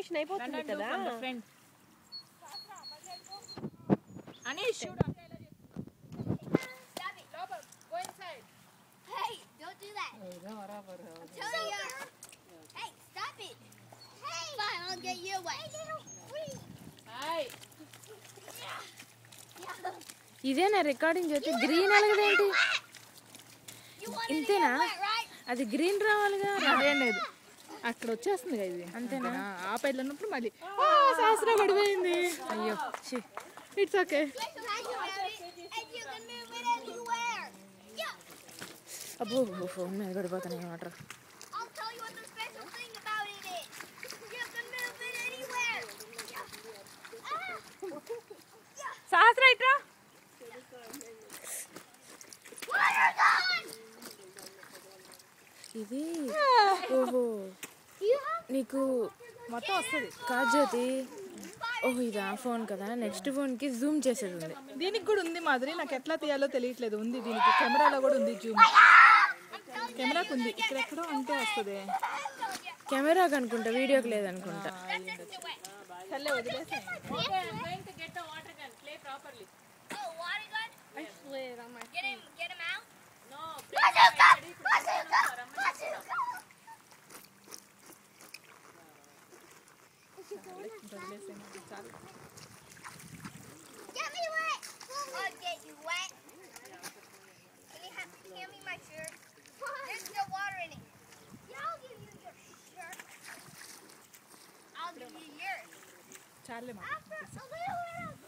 Animation అయిపోతుంది కదా friend Anish, shoot. Stop it. Lobo, go inside. Hey, don't do that. I'm telling you. Hey, stop it. Hey. Fine, I'll get you away. Hi. ఇదేనా recording చేస్తే green అలాగేంటి You wanted to ఇంతేనా get wet, right? అది green రావాలిగా అదేం లేదు అక్కడ వచ్చేస్తుంది కదా ఇది అంతేనా ఆ పైలు ఉన్నప్పుడు మళ్ళీ శాస్త్రం పడిపోయింది అయ్యో it's okay And you can move it anywhere. Yeah. అబ్బో ఫోన్ మీద పడిపోతున్నాయి water I'll tell you what the special thing about it is. You can move it anywhere. Yeah. Ah. Yeah. శాస్త్రం ఇట్రా Water gun. ఇది ఓహో You have నీకు మొత్తం వస్తుంది కాజ్యోతి ఓహో ఇదా ఫోన్ కదా నెక్స్ట్ ఫోన్కి జూమ్ చేసేది ఉంది దీనికి కూడా ఉంది మాదిరి నాకు ఎట్లా తీయాలో తెలియట్లేదు ఉంది దీనికి కెమెరాలో కూడా ఉంది జూమ్ కెమెరాకు ఉంది ఇక్కడ ఎక్కడో అంటే వస్తుంది కెమెరాకి అనుకుంటా వీడియోకి లేదనుకుంటా సర్లే వదిలేసాయి Oh, water gun. I slid on my Get him out. Get me wet. I'll get you wet. Can you hand me my shirt? There's still water in it. Yeah, I'll give you your shirt. I'll give you yours. చాలే After a little bit of